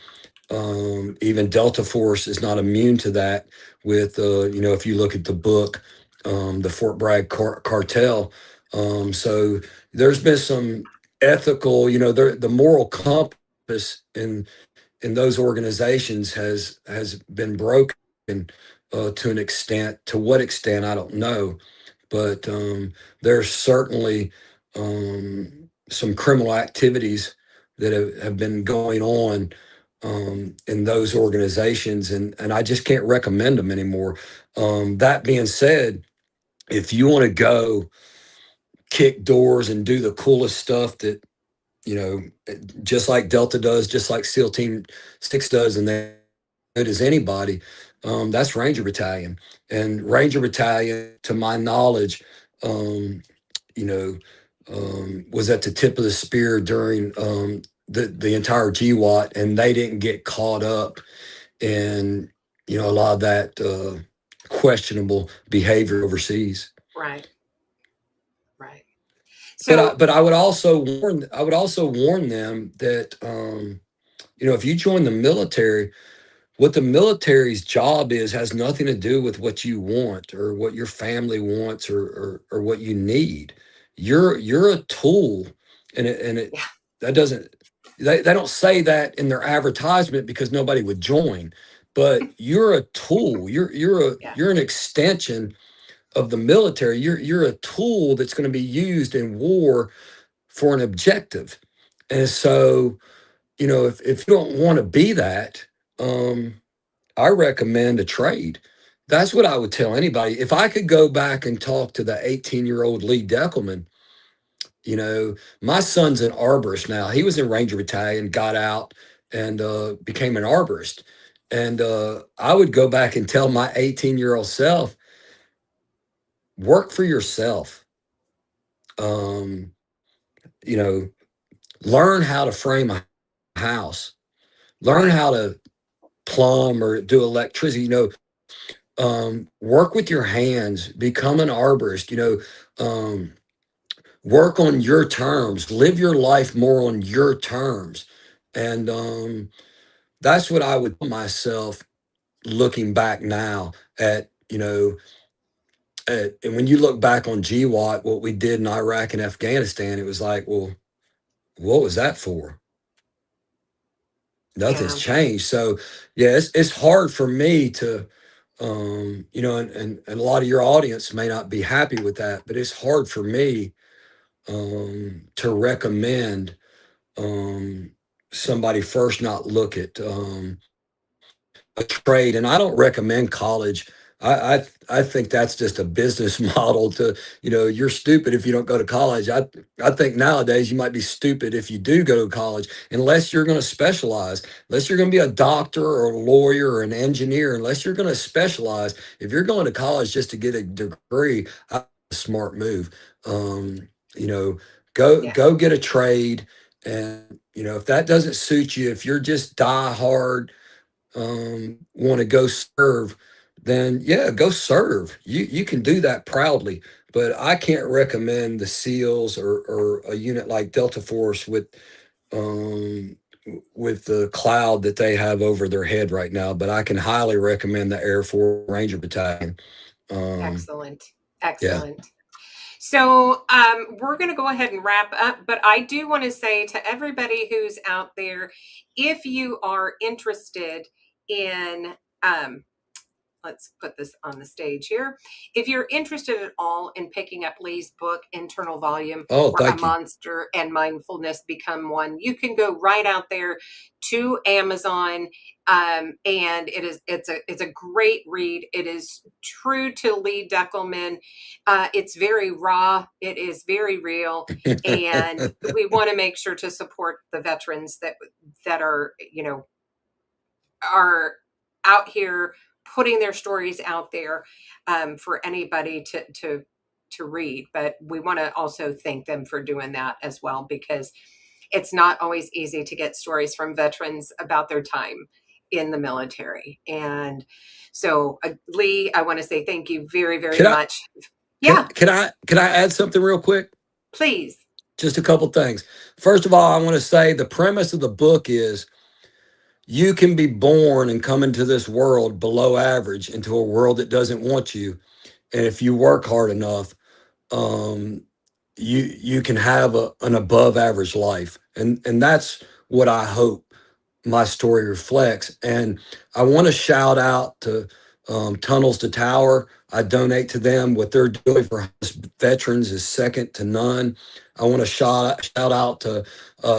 Even Delta Force is not immune to that. With if you look at the book, the Fort Bragg cartel. So there's been some ethical, the moral compass in those organizations has been broken to an extent. To what extent, I don't know. But there's certainly some criminal activities that have been going on in those organizations, and I just can't recommend them anymore. That being said, if you want to go kick doors and do the coolest stuff that, just like Delta does, just like SEAL Team 6 does, and they're good as anybody, that's Ranger Battalion. And Ranger Battalion, to my knowledge, was at the tip of the spear during the entire GWAT, and they didn't get caught up in a lot of that questionable behavior overseas. Right. So, But I would also warn them that if you join the military, what the military's job is has nothing to do with what you want or what your family wants or what you need. You're a tool, and yeah. that doesn't they don't say that in their advertisement because nobody would join, but you're a tool. You're an extension of the military. You're a tool that's going to be used in war for an objective. And so, if you don't want to be that, I recommend a trade. That's what I would tell anybody. If I could go back and talk to the 18-year-old Lee Deckelman, my son's an arborist now. He was in Ranger Battalion, got out, and became an arborist. And I would go back and tell my 18-year-old self, work for yourself. Learn how to frame a house. Learn how to plumb or do electricity. Work with your hands. Become an arborist. Work on your terms. Live your life more on your terms. And that's what I would tell myself, looking back now at, and when you look back on GWAT, what we did in Iraq and Afghanistan, it was like, well, what was that for? Nothing's changed. So yeah, it's hard for me to, and a lot of your audience may not be happy with that, but it's hard for me to recommend somebody first not look at a trade. And I don't recommend college. I think that's just a business model to, you're stupid if you don't go to college. I think nowadays you might be stupid if you do go to college, unless you're going to specialize, unless you're going to be a doctor or a lawyer or an engineer, unless you're going to specialize. If you're going to college just to get a degree, a smart move. Go get a trade. And, if that doesn't suit you, if you're just die hard, want to go serve, then yeah, go serve. You can do that proudly. But I can't recommend the SEALs or a unit like Delta Force with the cloud that they have over their head right now. But I can highly recommend the Air Force Ranger Battalion. Excellent. Yeah. So we're going to go ahead and wrap up, but I do want to say to everybody who's out there, if you are interested in, let's put this on the stage here. If you're interested at all in picking up Lee's book, Internal Volume, where a monster and mindfulness become one, you can go right out there to Amazon. And it's a great read. It is true to Lee Deckelman. It's very raw. It is very real. And we want to make sure to support the veterans that are out here putting their stories out there for anybody to read. But we want to also thank them for doing that as well, because it's not always easy to get stories from veterans about their time in the military. And so Lee, I want to say thank you very, very much. Can I add something real quick? Please. Just a couple things. First of all, I want to say the premise of the book is you can be born and come into this world below average, into a world that doesn't want you. And if you work hard enough, you can have an above average life. And that's what I hope my story reflects. And I want to shout out to Tunnels to Tower. I donate to them. What they're doing for veterans is second to none. I want to shout out to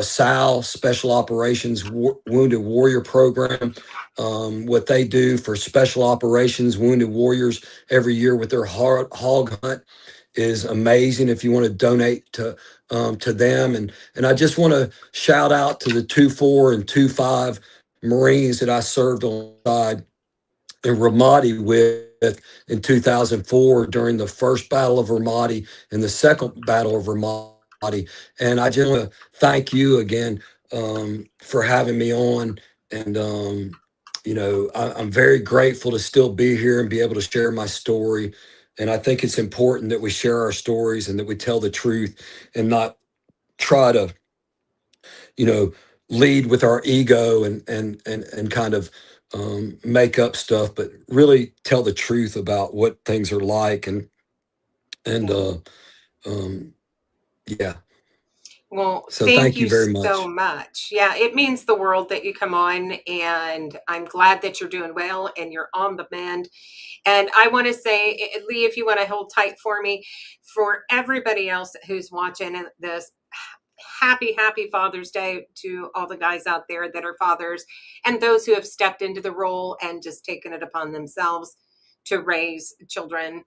SAL, Special Operations Wounded Warrior Program. What they do for Special Operations Wounded Warriors every year with their hog hunt is amazing. If you want to donate to them, and I just want to shout out to the 2-4 and 2-5 Marines that I served alongside in Ramadi with in 2004 during the first Battle of Ramadi and the second Battle of Ramadi. And I just want to thank you again for having me on. And I'm very grateful to still be here and be able to share my story. And I think it's important that we share our stories and that we tell the truth and not try to, lead with our ego and kind of make up stuff, but really tell the truth about what things are like. Yeah. Well, so thank you very much. So much. Yeah, it means the world that you come on, and I'm glad that you're doing well and you're on the mend. And I want to say, Lee, if you want to hold tight for me, for everybody else who's watching this, happy Father's Day to all the guys out there that are fathers and those who have stepped into the role and just taken it upon themselves to raise children.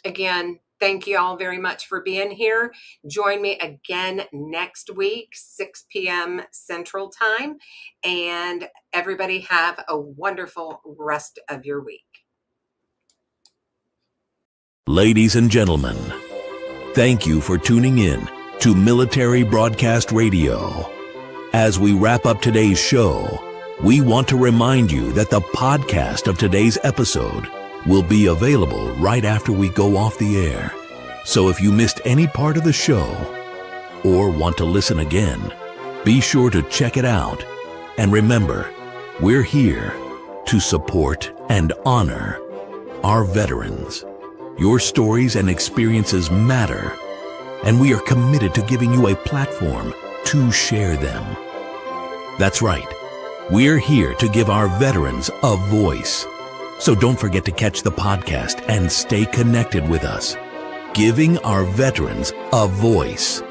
Again, thank you all very much for being here. Join me again next week, 6 p.m. Central Time. And everybody have a wonderful rest of your week. Ladies and gentlemen, thank you for tuning in to Military Broadcast Radio. As we wrap up today's show, we want to remind you that the podcast of today's episode will be available right after we go off the air. So if you missed any part of the show or want to listen again, be sure to check it out. And remember, we're here to support and honor our veterans. Your stories and experiences matter, and we are committed to giving you a platform to share them. That's right. We're here to give our veterans a voice. So don't forget to catch the podcast and stay connected with us. Giving our veterans a voice.